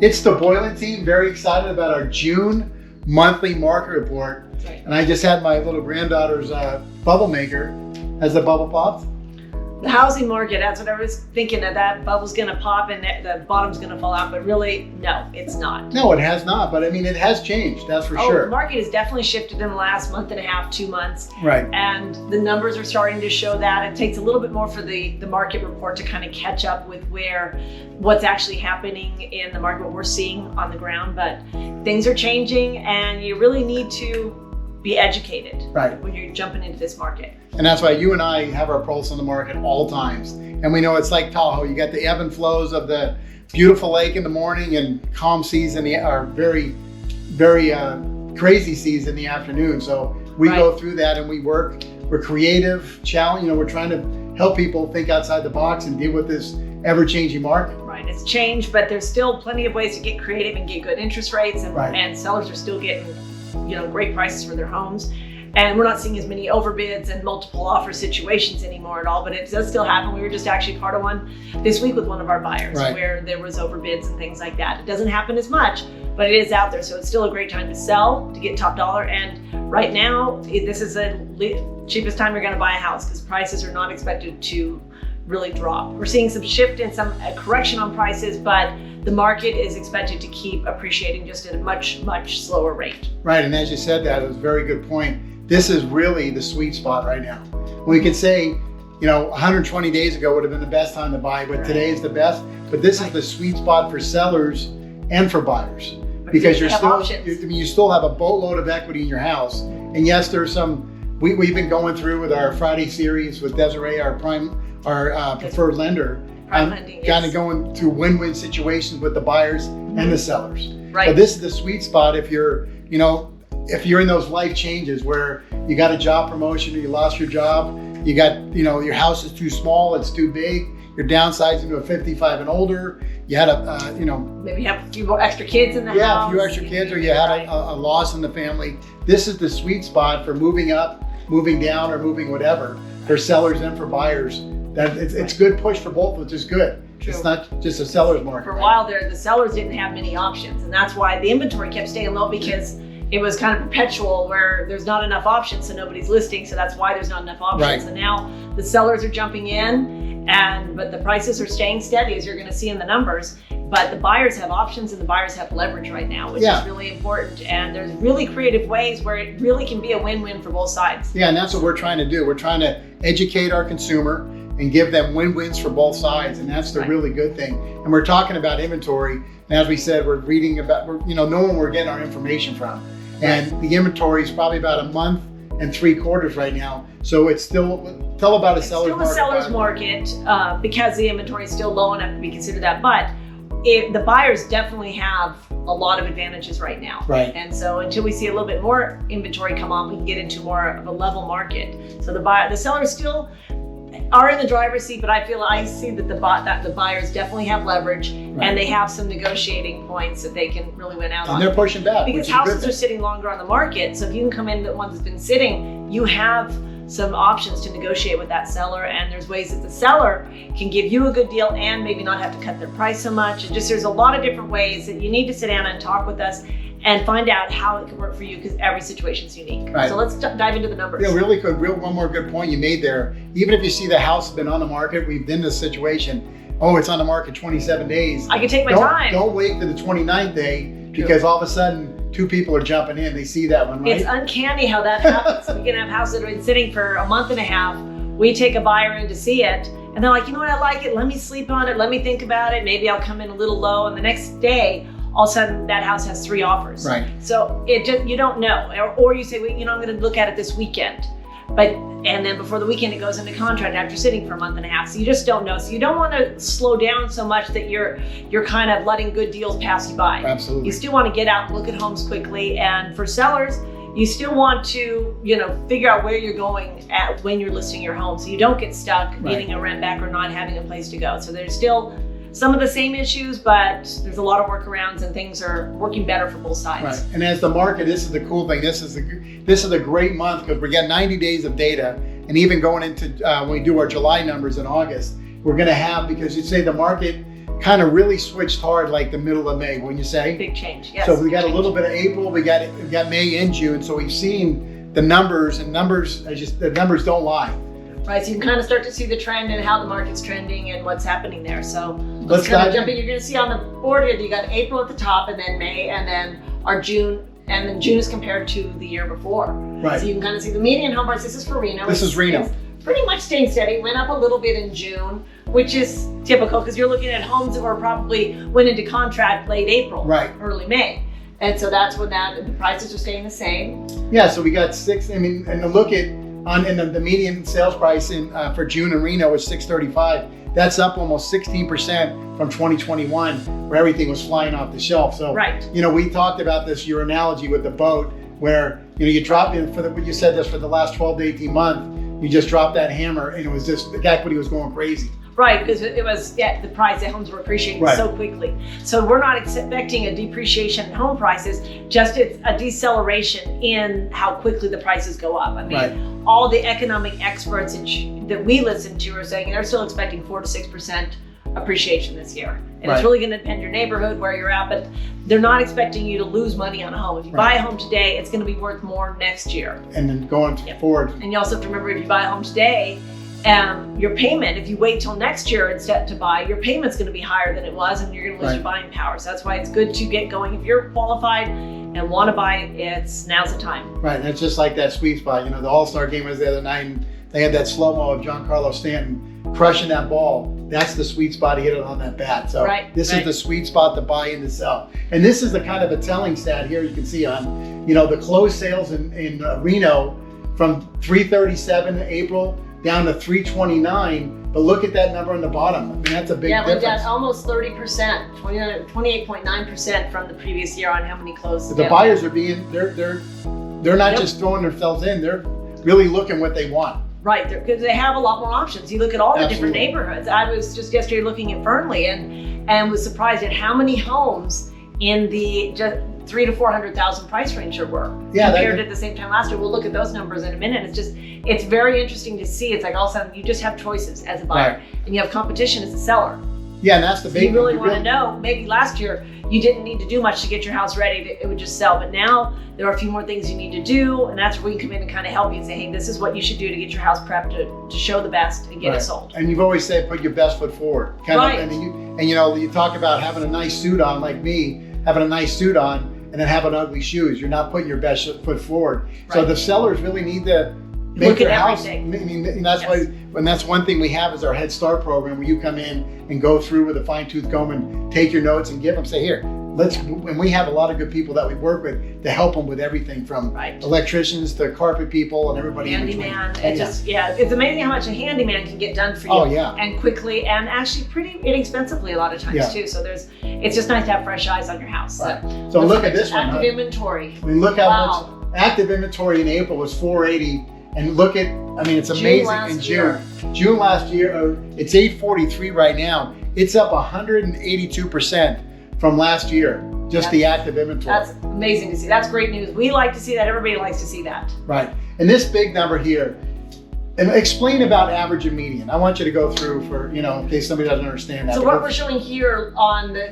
It's the Boylan team. Very excited about our June monthly market report. Right. And I just had my little granddaughter's bubble maker. Has the bubble popped? The housing market, that's what I was thinking, that bubble's gonna pop and the bottom's gonna fall out, but really, no, it's not. No, it has not. But I mean, it has changed. That's for sure. The market has definitely shifted in the last month and a half, 2 months. Right. And the numbers are starting to show that. It takes a little bit more for the market report to kind of catch up with what's actually happening in the market, what we're seeing on the ground. But things are changing and you really need to be educated when you're jumping into this market. And that's why you and I have our pulse on the market all times. And we know it's like Tahoe. You got the ebb and flows of the beautiful lake in the morning and calm seas in very, very crazy seas in the afternoon. So we go through that and we work. We're creative, challenge. We're trying to help people think outside the box and deal with this ever-changing market. Right, it's changed, but there's still plenty of ways to get creative and get good interest rates, and sellers are still getting great prices for their homes. And we're not seeing as many overbids and multiple offer situations anymore at all, but it does still happen. We were just actually part of one this week with one of our buyers where there was overbids and things like that. It doesn't happen as much, but it is out there. So it's still a great time to sell, to get top dollar. And right now, this is the cheapest time you're gonna buy a house because prices are not expected to really drop. We're seeing some shift and some correction on prices, but the market is expected to keep appreciating just at a much, much slower rate. Right, and as you said that, it was a very good point. This is really the sweet spot right now. We could say, 120 days ago would have been the best time to buy, but today is the best. But this is the sweet spot for sellers and for buyers because you still have a boatload of equity in your house. And yes, there's some. We've been going through with our Friday series with Desiree, our preferred lender. Kind of going through win-win situations with the buyers and the sellers. Right. So this is the sweet spot if you're in those life changes where you got a job promotion or you lost your job, you got, your house is too small, it's too big, you're downsizing to a 55 and older, you had maybe have a few more extra kids in the house. Yeah, a few extra kids, or you had a loss in the family. This is the sweet spot for moving up, moving down, or moving whatever for sellers and for buyers. That it's good push for both, which is good. True. It's not just a seller's market. For a while there, the sellers didn't have many options, and that's why the inventory kept staying low because it was kind of perpetual where there's not enough options, so nobody's listing, so that's why there's not enough options. Right. And now the sellers are jumping in, but the prices are staying steady, as you're going to see in the numbers. But the buyers have options and the buyers have leverage right now, which is really important. And there's really creative ways where it really can be a win-win for both sides. Yeah, and that's what we're trying to do. We're trying to educate our consumer and give them win-wins for both sides, and that's the really good thing. And we're talking about inventory, and as we said, we're reading about, knowing where we're getting our information from. And the inventory is probably about a month and 3/4 right now. So it's still, tell about a seller's market. It's still a seller's market because the inventory is still low enough to be considered that. But the buyers definitely have a lot of advantages right now. Right. And so until we see a little bit more inventory come on, we can get into more of a level market. So the sellers still are in the driver's seat, but I see that the buyers definitely have leverage and they have some negotiating points that they can really win out on. And they're pushing back. Because houses are sitting longer on the market. So if you can come in the ones that's been sitting, you have some options to negotiate with that seller, and there's ways that the seller can give you a good deal and maybe not have to cut their price so much. There's a lot of different ways that you need to sit down and talk with us and find out how it can work for you because every situation's unique. Right. So let's dive into the numbers. Yeah, really good. One more good point you made there. Even if you see the house has been on the market, we've been in this situation, it's on the market 27 days. I can take my time. Don't wait to the 29th day because all of a sudden, 2 people are jumping in. They see that one, right? It's uncanny how that happens. We can have houses that have been sitting for a month and a half. We take a buyer in to see it, and they're like, you know what, I like it. Let me sleep on it. Let me think about it. Maybe I'll come in a little low. And the next day, all of a sudden, that house has 3 offers. Right. So you don't know. Or you say, well, I'm going to look at it this weekend. And then before the weekend, it goes into contract after sitting for a month and a half. So you just don't know. So you don't want to slow down so much that you're kind of letting good deals pass you by. Absolutely. You still want to get out and look at homes quickly. And for sellers, you still want to, figure out where you're going at when you're listing your home. So you don't get stuck getting a rent back or not having a place to go. So there's still some of the same issues, but there's a lot of workarounds and things are working better for both sides. Right. And as the market, this is the cool thing. This is a great month because we got 90 days of data, and even going into when we do our July numbers in August, we're going to have, because you say the market kind of really switched hard like the middle of May, wouldn't you say? Big change, yes. So we got a little bit of April, we got May and June, so we've seen the numbers, and the numbers don't lie. Right, so you can kind of start to see the trend and how the market's trending and what's happening there. So let's kind of dive jump in. You're going to see on the board here that you got April at the top, and then May, and then our June, and then June is compared to the year before. Right. So you can kind of see the median home price. This is for Reno. This is Reno. It's pretty much staying steady. Went up a little bit in June, which is typical because you're looking at homes that were probably went into contract late April, right, early May. And so that's when the prices are staying the same. Yeah, so we got and look at the median sales price for June in Reno was $635. That's up almost 16% from 2021, where everything was flying off the shelf. So, right. We talked about this, your analogy with the boat, where you drop in you said this for the last 12 to 18 months, you just dropped that hammer, and it was just the equity was going crazy. Right, because it was the price that homes were appreciating so quickly. So we're not expecting a depreciation in home prices, just it's a deceleration in how quickly the prices go up. I mean, all the economic experts that we listen to are saying they're still expecting 4 to 6% appreciation this year. And it's really going to depend your neighborhood, where you're at, but they're not expecting you to lose money on a home. If you buy a home today, it's going to be worth more next year. And then going forward. And you also have to remember, if you buy a home today, your payment, if you wait till next year instead to buy, your payment's going to be higher than it was, and you're going to lose your buying power. So that's why it's good to get going. If you're qualified and want to buy, now's the time. Right, and it's just like that sweet spot. The All-Star game was the other night, and they had that slow-mo of Giancarlo Stanton crushing that ball. That's the sweet spot to hit it on that bat. So this is the sweet spot to buy and to sell. And this is the kind of a telling stat here you can see on, the closed sales in Reno from 337 in April down to 329, but look at that number on the bottom. I mean, that's a big difference. Yeah, we got almost 30%, 28.9% from the previous year on how many closed. The buyers are they're not just throwing themselves in, they're really looking what they want. Right, because they have a lot more options. You look at all the different neighborhoods. I was just yesterday looking at Fernley and was surprised at how many homes in the just 300,000 to 400,000 price range there were compared to the same time last year. We'll look at those numbers in a minute. It's very interesting to see. It's like all of a sudden you just have choices as a buyer, and you have competition as a seller. Yeah, and that's the big. You really want to know. Maybe last year you didn't need to do much to get your house ready. It would just sell. But now there are a few more things you need to do, and that's where we come in and kind of help you and say, hey, this is what you should do to get your house prepped to show the best and get it sold. And you've always said put your best foot forward. You talk about having a nice suit on, like me, having a nice suit on, and then having ugly shoes. You're not putting your best foot forward. So the sellers really need to make their house. I mean, that's why. And that's one thing we have is our Head Start program, where you come in and go through with a fine-tooth comb and take your notes and give them. Say, here, and we have a lot of good people that we work with to help them with everything from electricians to carpet people and everybody in between. Handyman. It's amazing how much a handyman can get done for you and quickly, and actually pretty inexpensively a lot of times too. So it's just nice to have fresh eyes on your house. So look at this one. Active inventory. I mean, look how much active inventory in April was 480. And look at, it's amazing in June. June last year, it's 843 right now. It's up 182% from last year, just the active inventory. That's amazing to see. That's great news. We like to see that. Everybody likes to see that. Right. And this big number here, and explain about average and median. I want you to go through for, in case somebody doesn't understand that. So what we're showing here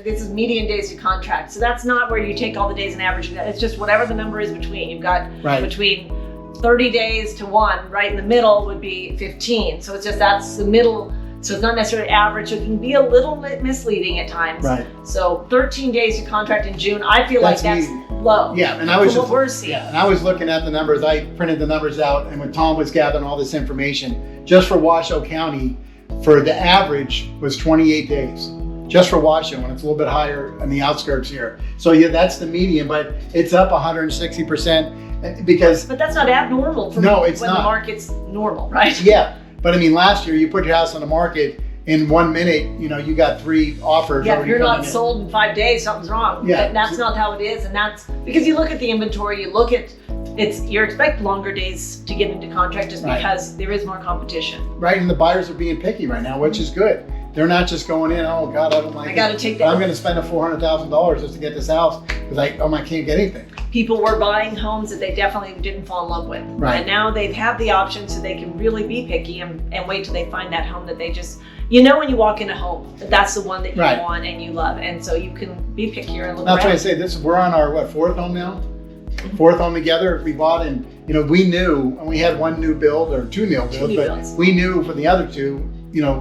this is median days to contract. So that's not where you take all the days and average. It's just whatever the number is between. You've got between 30 days to 1, right in the middle would be 15. So that's the middle. So it's not necessarily average. So it can be a little misleading at times. Right. So 13 days to contract in June, I feel that's low. Yeah, and I was what we're seeing. Yeah, and I was looking at the numbers. I printed the numbers out, and when Tom was gathering all this information, just for Washoe County, for the average was 28 days. Just for Washoe, when it's a little bit higher on the outskirts here. So that's the median, but it's up 160%. But that's not abnormal for when the market's normal, right? Yeah, but last year you put your house on the market in 1 minute, you got 3 offers. Yeah, if you're not sold in 5 days, something's wrong. Yeah, but that's not how it is, and that's because you look at the inventory, you look at you expect longer days to get into contract just because there is more competition. Right, and the buyers are being picky right now, which is good. They're not just going in, oh God, I don't like it. I got to take that. I'm going to spend $400,000 just to get this house because I can't get anything. People were buying homes that they definitely didn't fall in love with. Right. And now they have the option so they can really be picky and wait till they find that home that they just you know when you walk in a home, that's the one that you Right. want and you love. And so you can be pickier and look That's why I around. say we're on our fourth home now? Fourth home together. We bought, and we knew, and we had one new build or two new builds, new but builds. we knew for the other two,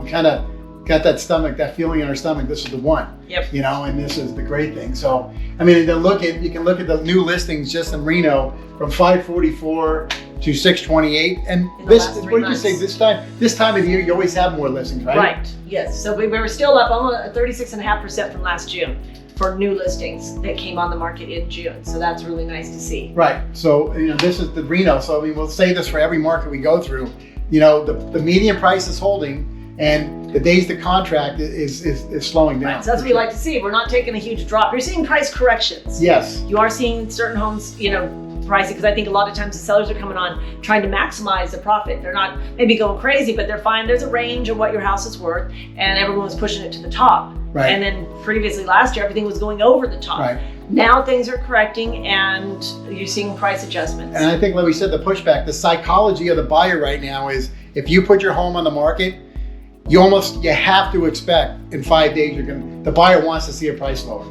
kind of got that feeling in our stomach, this is the one. Yep. And this is the great thing. So, I mean, you can look at the new listings just in Reno from 544 to 628. And In the this, last 3 what did you say, months. this time of the year, you always have more listings, right? Right, yes. So we were still up almost 36.5% from last June for new listings that came on the market in June. So that's really nice to see. Right. So, this is the Reno. So, I mean, we'll say this for every market we go through. The median price is holding, and the days to contract is slowing down. Right, so that's what we like to see. We're not taking a huge drop. You're seeing price corrections. Yes. You are seeing certain homes, pricing, because I think a lot of times the sellers are coming on trying to maximize the profit. They're not maybe going crazy, but they're fine. There's a range of what your house is worth, and everyone was pushing it to the top. Right. And then previously last year, everything was going over the top. Right. Now things are correcting, and you're seeing price adjustments. And I think, like we said, the pushback, the psychology of the buyer right now is if you put your home on the market, you have to expect in 5 days the buyer wants to see a price lower.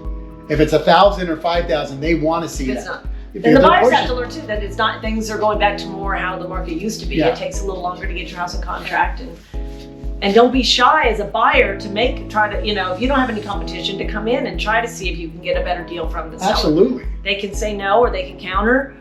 If it's 1,000 or 5,000, they want to see It's that. not. If And the they're buyers pushing- have to learn too that it's not, things are going back to more how the market used to be. Yeah. It takes a little longer to get your house in contract, and don't be shy as a buyer to try to, if you don't have any competition, to come in and try to see if you can get a better deal from the seller. Absolutely. They can say no, or they can counter,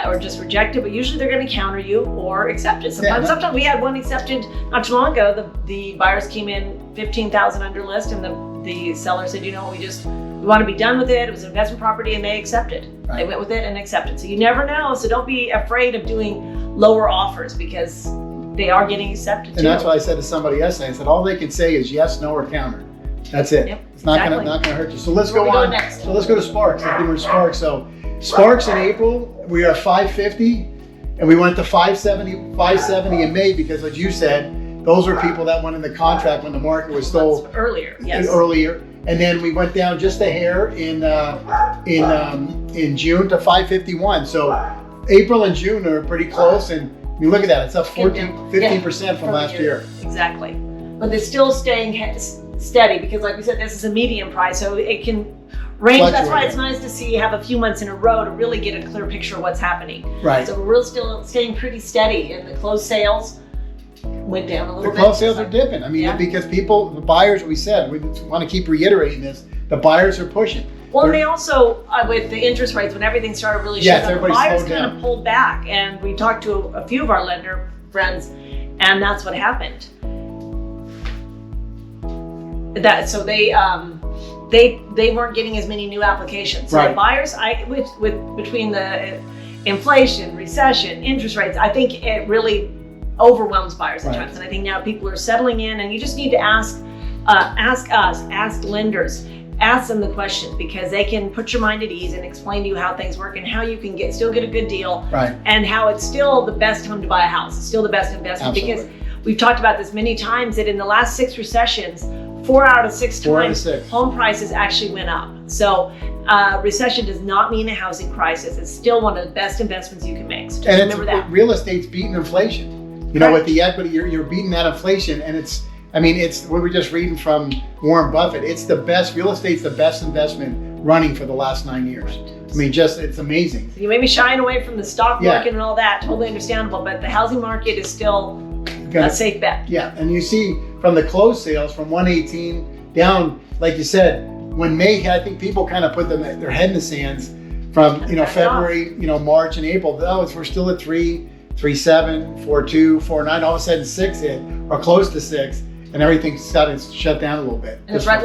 or just reject it, but usually they're going to counter you or accept it. Sometimes we had one accepted not too long ago. The buyers came in 15,000 under list, and the seller said, we want to be done with it. It was an investment property, and they accepted. Right. They went with it and accepted. So you never know. So don't be afraid of doing lower offers, because they are getting accepted too. And that's what I said to somebody yesterday. I said, all they can say is yes, no, or counter. That's it. Yep, It's not exactly. gonna hurt you. So let's Where go we on. go next? So let's go to Sparks. I think we're Sparks. So Sparks in April, we are 550, and we went to 570 in May because, as you said, those were people that went in the contract when the market was still Earlier, yes. earlier. And then we went down just a hair in June to 551. So April and June are pretty close, and I mean, look at that. It's up 15% from last year. Exactly. But they're still staying steady, because like we said, this is a median price, so it can range. That's why it's nice to see have a few months in a row to really get a clear picture of what's happening. Right. So we're still staying pretty steady, and the closed sales went down a little The bit. closed sales are dipping. I mean, Yeah. because the buyers, we said, we want to keep reiterating this, the buyers are pushing. Well, and they also, with the interest rates, when everything started really Yes, shifting, the everybody buyers slowed kind down. of pulled back. And we talked to a few of our lender friends, and that's what happened. So they weren't getting as many new applications. So Right. the buyers, between the inflation, recession, interest rates, I think it really overwhelms buyers at Right. times. And I think now people are settling in, and you just need to ask lenders. Ask them the questions, because they can put your mind at ease and explain to you how things work and how you can still get a good deal, Right. and how it's still the best time to buy a house. It's still the best investment. Absolutely. Because we've talked about this many times, that in the last 6 recessions, 4 out of 6 times, home prices actually went up. So recession does not mean a housing crisis. It's still one of the best investments you can make. So just And remember that. real estate's beating inflation. With the equity, you're beating that inflation, and it's what we're just reading from Warren Buffett. It's the best, real estate's the best investment running for the last 9 years. I mean, it's amazing. So you may be shying away from the stock market and all that, totally understandable, but the housing market is still a safe bet. Yeah, and you see from the closed sales from 118 down, like you said, when May, I think people kind of put their head in the sands from, February, March and April. We're still at 3.7, 4.2, 4.9, all of a sudden 6 hit, or close to 6. And everything's got to shut down a little bit. And it's right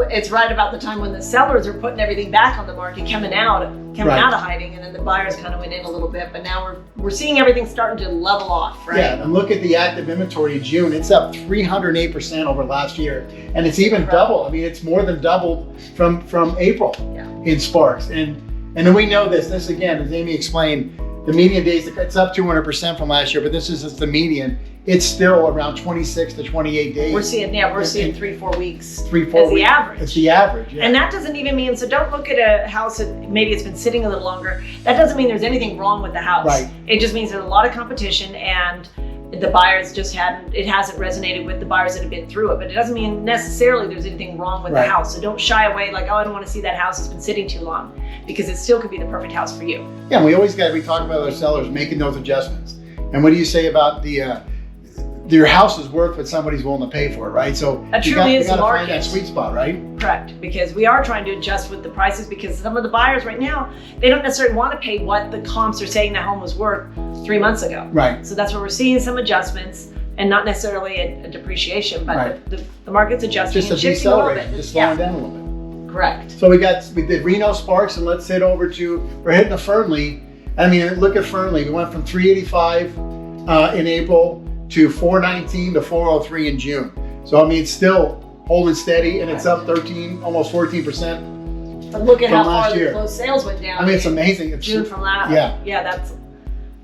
it's right about the time when the sellers are putting everything back on the market, coming out of hiding, and then the buyers kind of went in a little bit. But now we're seeing everything starting to level off, right? Yeah, and look at the active inventory in June. It's up 308% over last year, and it's even double. I mean, it's more than doubled from April in Sparks. And then we know this again, as Amy explained, the median days, it's up 200% from last year, but this is just the median. It's still around 26 to 28 days. We're seeing 3-4 weeks 3-4 as the average. It's the average, yeah. And that doesn't even mean, so don't look at a house that maybe it's been sitting a little longer. That doesn't mean there's anything wrong with the house. Right. It just means there's a lot of competition, and the buyers just it hasn't resonated with the buyers that have been through it. But it doesn't mean necessarily there's anything wrong with the house. So don't shy away like, oh, I don't want to see that house, it's been sitting too long, because it still could be the perfect house for you. Yeah, and we talk about our sellers making those adjustments. And what do you say about your house is worth what somebody's willing to pay for it, right? So that truly is the market. Find that sweet spot, right? Correct, because we are trying to adjust with the prices, because some of the buyers right now, they don't necessarily want to pay what the comps are saying the home was worth 3 months ago. Right. So that's where we're seeing some adjustments, and not necessarily a depreciation, but the market's adjusting and shifting a little bit. Just slowing down a little bit. Correct. So we did Reno-Sparks, and let's head over we're hitting a Fernley. I mean, look at Fernley. We went from 385 in April to 419 to 403 in June. So I mean, it's still holding steady, and it's up 13, almost 14%. But look at how far the closed sales went down. I mean, it's amazing. It's June from last. Yeah, that's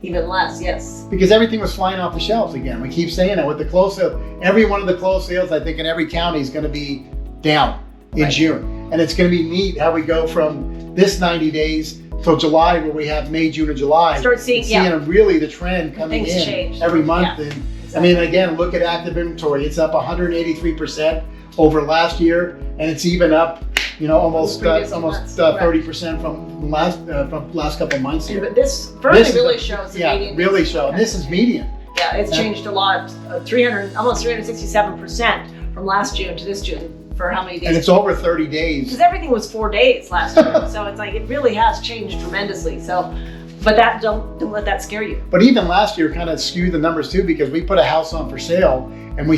even less. Yes. Because everything was flying off the shelves again. We keep saying that with the closed sales. Every one of the closed sales, I think, in every county is going to be down in June, and it's going to be neat how we go from this 90 days till July, where we have May, June, and July. Start seeing really the trend coming things in change every month. Yeah. And I mean, again, look at active inventory. It's up 183% over last year, and it's even up, almost 30% from last couple of months here. But this really shows the median. Really shows. And this is median. Yeah, it's changed a lot. Almost 367% from last June to this June. For how many days? And it's over 30 days. Because everything was 4 days last year, so it's like it really has changed tremendously. So. But don't let that scare you. But even last year kind of skewed the numbers too, because we put a house on for sale, and we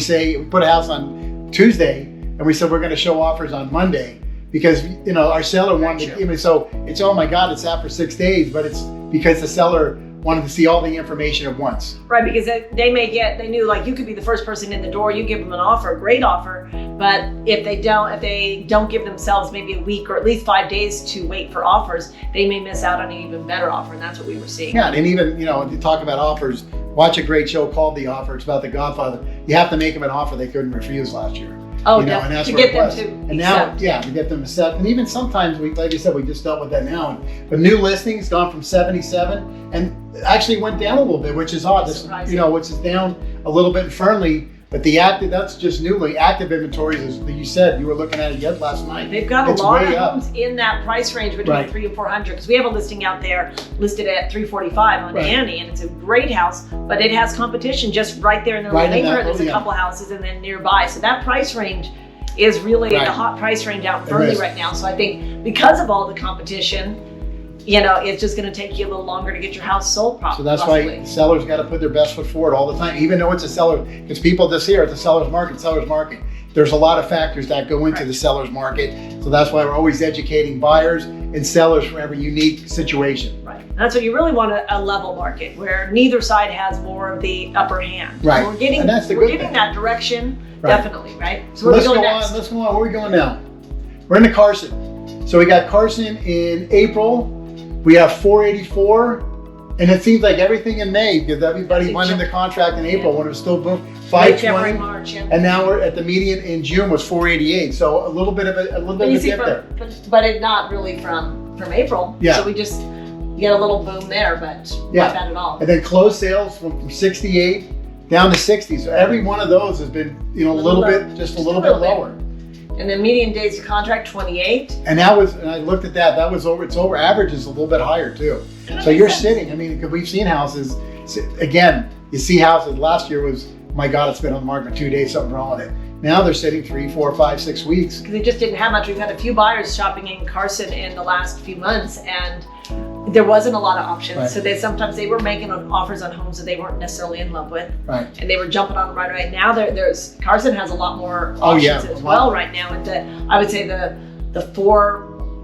put a house on Tuesday, and we said we're going to show offers on Monday, because our seller wanted to. So it's, oh my God, it's out for 6 days, but it's because the seller wanted to see all the information at once. Right, because they knew like you could be the first person in the door, you give them an offer, a great offer, but if they don't give themselves maybe a week or at least 5 days to wait for offers, they may miss out on an even better offer, and that's what we were seeing. Yeah, and even, if you talk about offers, watch a great show called The Offer. It's about the Godfather. You have to make them an offer they couldn't refuse last year. Oh, yeah, to get them to and now, to get them to accept. And even sometimes, like you said, we just dealt with that now. But new listings gone from 77 and actually went down a little bit, which is odd. Which is down a little bit firmly. But that's just newly active inventories, as you said, you were looking at it yet last night. They've got a lot of homes in that price range between 300 and 400, because we have a listing out there listed at 345 on Annie, and it's a great house, but it has competition just right there in the neighborhood. There's a couple houses and then nearby. So that price range is really the hot price range out in Fernley right now. So I think because of all the competition, it's just going to take you a little longer to get your house sold properly. So that's why sellers got to put their best foot forward all the time, even though it's a seller, because people just hear it's a seller's market. There's a lot of factors that go into the seller's market. So that's why we're always educating buyers and sellers for every unique situation. Right. And that's what you really want, a level market where neither side has more of the upper hand. Right. So we're getting that direction, definitely, right? So let's go on. Let's go on. Where are we going now? We're into Carson. So we got Carson in April. We have 484, and it seems like everything in May, because everybody went into contract in April when it was still boom, 520, March, and now we're at the median in June was 488. So a little bit of a dip there. But it's not really from April. Yeah. So we just get a little boom there, but not bad at all. And then closed sales from 68 down to 60. So every one of those has been a little bit lower. And the median days of contract 28. And I looked at that. That was over. It's over. Average is a little bit higher too. So you're sitting. I mean, because we've seen houses. Again, you see houses. Last year was, my God, it's been on the market for 2 days. Something wrong with it. Now they're sitting 3, 4, 5, 6 weeks. Because they just didn't have much. We've had a few buyers shopping in Carson in the last few months, and there wasn't a lot of options. Right. So sometimes they were making offers on homes that they weren't necessarily in love with. Right. And they were jumping on them right away. Now there's Carson has a lot more options as well right now. And I would say the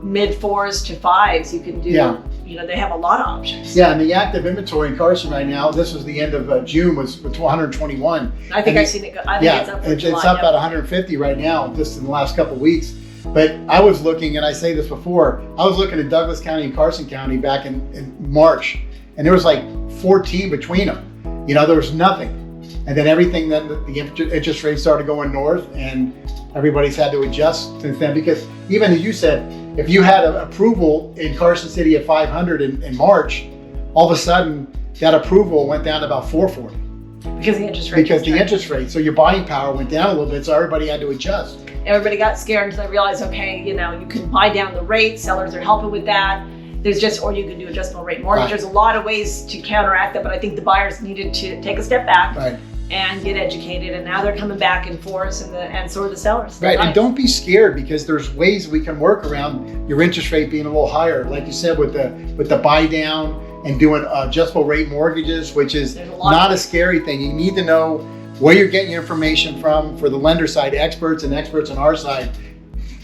mid 4s to 5s you can do. Yeah. They have a lot of options. Yeah, and the active inventory in Carson right now, this was the end of June, was 121. I think I've seen it go. I think it's up for July. It's up at 150 right now, just in the last couple of weeks. But I was looking, and I say this before, I was looking at Douglas County and Carson County back in March, and there was like 14 between them. There was nothing. And then the interest rates started going north, and everybody's had to adjust since then, because even as you said, if you had an approval in Carson City at 500 in March, all of a sudden that approval went down to about 440. Because the interest rate. Because the interest rate. So your buying power went down a little bit, so everybody had to adjust. Everybody got scared until they realized, okay, you know, you can buy down the rate. Sellers are helping with that. There's just, or you can do adjustable rate mortgage. Right. There's a lot of ways to counteract that, but I think the buyers needed to take a step back. Right. And get educated, and now they're coming back in force, and so are the sellers. Right, and don't be scared, because there's ways we can work around your interest rate being a little higher, like you said, with the buy down and doing adjustable rate mortgages, which is not a scary thing. You need to know where you're getting your information from for the lender side, experts on our side,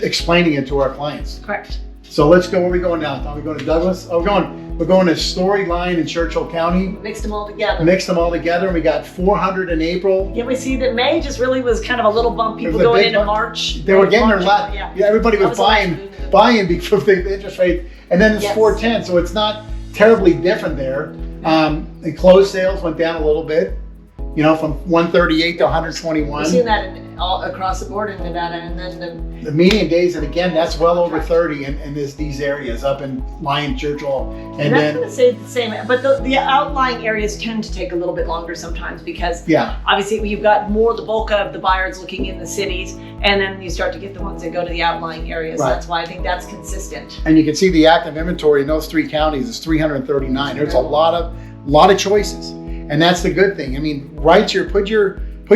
explaining it to our clients. Correct. So let's go. Where are we going now? Are we going to Douglas? Oh, we're going to Storyline in Churchill County. Mixed them all together. And we got 400 in April. Yeah, we see that May just really was kind of a little bump. People going into March. They were getting their last. Yeah, everybody was buying because of the interest rate, and then it's 410. So it's not terribly different there. And closed sales went down a little bit. You know, from 138 to 121. We've seen that all across the board in Nevada, and then the median days, and again, that's well over 30 in these areas up in Lyon, Churchill, and then going to say the same. But the outlying areas tend to take a little bit longer sometimes, because obviously you've got more the bulk of the buyers looking in the cities, and then you start to get the ones that go to the outlying areas. Right. So that's why I think that's consistent. And you can see the active inventory in those 3 counties is 339. There's a lot of choices. And that's the good thing. I mean, put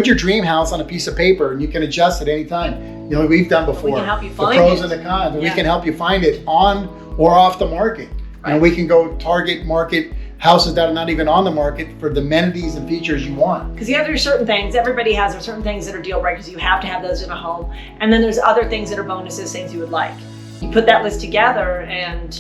your dream house on a piece of paper, and you can adjust at any time. You know, we've done before. We can help you find the pros and the cons. And we can help you find it on or off the market. Right. And we can go target market houses that are not even on the market for the amenities and features you want. Because there's certain things, everybody has certain things that are deal breakers. You have to have those in a home. And then there's other things that are bonuses, things you would like. You put that list together, and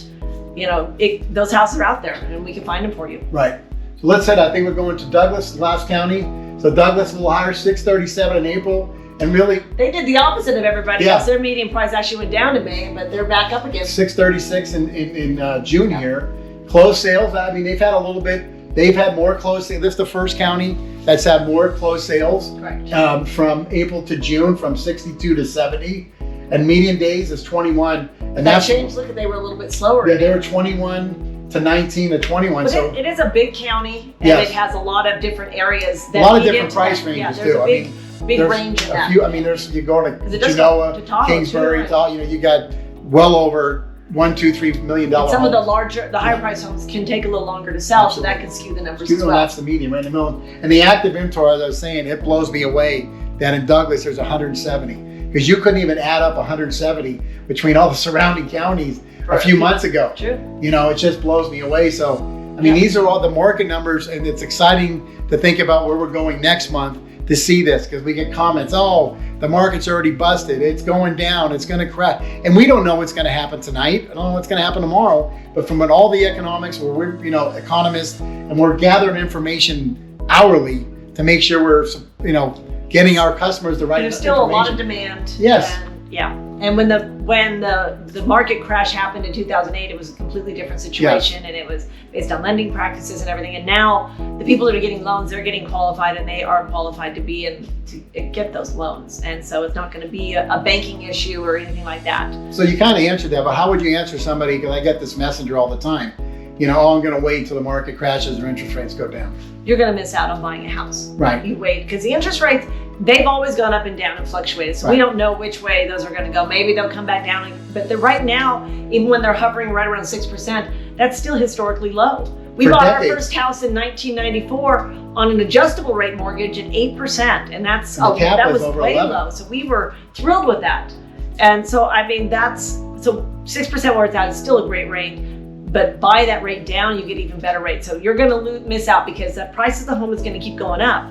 you know, those houses are out there, and we can find them for you. Right. So let's say I think we're going to Douglas, last county. So Douglas a little higher, 637 in April, and really they did the opposite of everybody else. Their median price actually went down in May, but they're back up again. 636 in June here. Closed sales. I mean, they've had a little bit. They've had more closed sales. This is the first county that's had more closed sales. Correct. From April to June, from 62 to 70, and median days is 21. And that changed. Look, they were a little bit slower. Yeah, they were 21. To 19 to 21. But so it is a big county, and it has a lot of different areas. A lot of different price ranges too. I mean, big range in that. I mean, you go to Genoa, Kingsbury, you got well over $1, $2, $3 million. And some of the higher price homes can take a little longer to sell, so that can skew the numbers as well. That's the median right in the middle. And the active inventory, as I was saying, it blows me away that in Douglas there's 170, because you couldn't even add up 170 between all the surrounding counties a few months ago. True. You know, it just blows me away. So, I mean, these are all the market numbers, and it's exciting to think about where we're going next month to see this, because we get comments, oh, the market's already busted, it's going down, it's going to crash. And we don't know what's going to happen tonight. I don't know what's going to happen tomorrow. But from all the economics, where we're, you know, economists, and we're gathering information hourly to make sure we're, you know, getting our customers the right information. There's still a lot of demand. Yes. And when the market crash happened in 2008, it was a completely different situation, and it was based on lending practices and everything. And now the people that are getting loans, they're getting qualified, and they are qualified to get those loans. And so it's not going to be a banking issue or anything like that. So you kind of answered that, but how would you answer somebody? Because I get this messenger all the time. You know, oh, I'm going to wait till the market crashes or interest rates go down. You're going to miss out on buying a house. Right. You wait, because the interest rates, they've always gone up and down and fluctuated. So we don't know which way those are going to go. Maybe they'll come back down. But right now, even when they're hovering right around 6%, that's still historically low. We bought our first house in 1994 on an adjustable rate mortgage at 8%. And that was way low. So we were thrilled with that. And so, I mean, so 6% where it's at is still a great rate. But buy that rate down, you get even better rates. So you're going to miss out, because the price of the home is going to keep going up.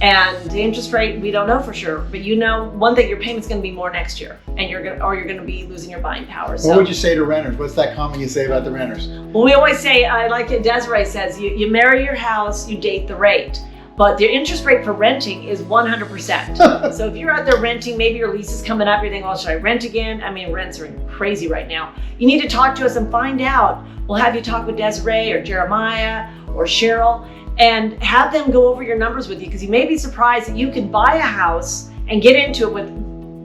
And the interest rate, we don't know for sure. But you know, one thing, your payment's going to be more next year, and you're going to be losing your buying power. So, what would you say to renters? What's that comment you say about the renters? Well, we always say, I like it. Desiree says, you marry your house, you date the rate. But the interest rate for renting is 100%. So if you're out there renting, maybe your lease is coming up, you're thinking, well, should I rent again? I mean, rents are crazy right now. You need to talk to us and find out. We'll have you talk with Desiree or Jeremiah or Cheryl, and have them go over your numbers with you, because you may be surprised that you can buy a house and get into it with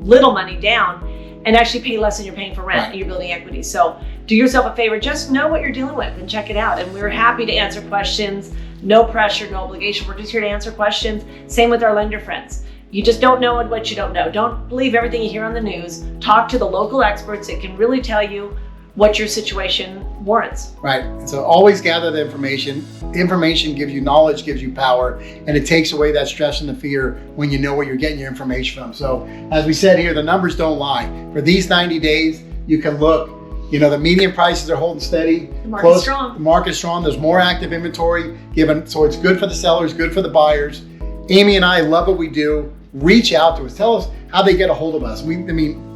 little money down and actually pay less than you're paying for rent, and you're building equity. So do yourself a favor, just know what you're dealing with and check it out. And we're happy to answer questions. No pressure, no obligation. We're just here to answer questions. Same with our lender friends. You just don't know what you don't know. Don't believe everything you hear on the news. Talk to the local experts that can really tell you what your situation warrants. Right. And so always gather the information. Information gives you knowledge, gives you power, and it takes away that stress and the fear when you know where you're getting your information from. So as we said here, the numbers don't lie. For these 90 days, you can look. The median prices are holding steady. The market's strong. The market's strong. There's more active inventory given. So it's good for the sellers, good for the buyers. Amy and I love what we do. Reach out to us. Tell us how they get a hold of us.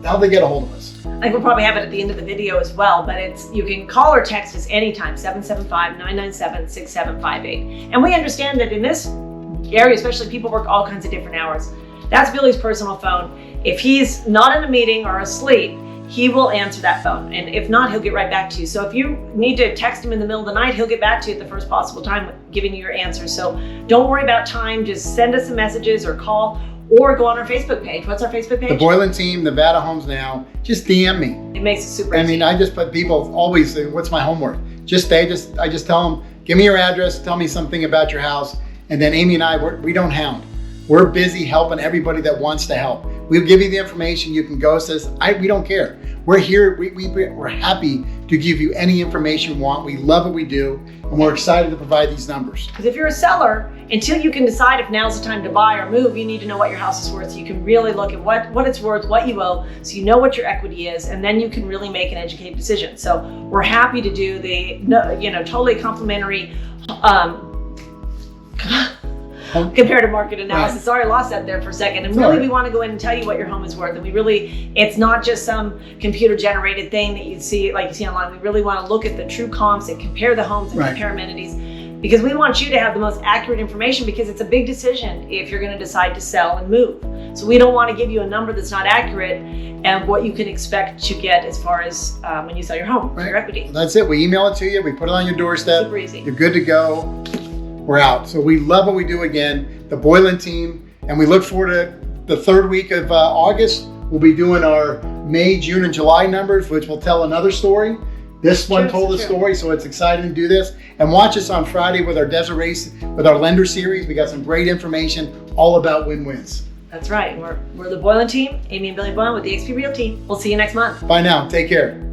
How they get a hold of us. I think we'll probably have it at the end of the video as well, but you can call or text us anytime, 775-997-6758. And we understand that in this area, especially, people work all kinds of different hours. That's Billy's personal phone. If he's not in a meeting or asleep, he will answer that phone. And if not, he'll get right back to you. So if you need to text him in the middle of the night, he'll get back to you at the first possible time, giving you your answer. So don't worry about time. Just send us some messages or call, or go on our Facebook page. What's our Facebook page? The Boylan Team, Nevada Homes Now. Just DM me. It makes it super easy. I just put people always say, what's my homework? I just tell them, give me your address, tell me something about your house. And then Amy and I, we don't hound. We're busy helping everybody that wants to help. We'll give you the information. You can ghost us. We don't care. We're here. We're happy to give you any information you want. We love what we do, and we're excited to provide these numbers. Because if you're a seller, until you can decide if now's the time to buy or move, you need to know what your house is worth. So you can really look at what it's worth, what you owe, so you know what your equity is, and then you can really make an educated decision. So we're happy to do the totally complimentary comparative market analysis. Right. Sorry, I lost that there for a second. And really, we want to go in and tell you what your home is worth. And it's not just some computer generated thing that you see online. We really want to look at the true comps and compare the homes and compare amenities, because we want you to have the most accurate information, because it's a big decision if you're going to decide to sell and move. So we don't want to give you a number that's not accurate and what you can expect to get as far as when you sell your home, your equity. Well, that's it. We email it to you. We put it on your doorstep. Super easy. You're good to go. We're out. So we love what we do again, the Boylan Team, and we look forward to the third week of August. We'll be doing our May, June, and July numbers, which will tell another story. This one told a story, so it's exciting to do this. And watch us on Friday with our lender series. We got some great information all about win-wins. That's right. We're the Boylan Team, Amy and Billy Boylan with eXp Realty. We'll see you next month. Bye now. Take care.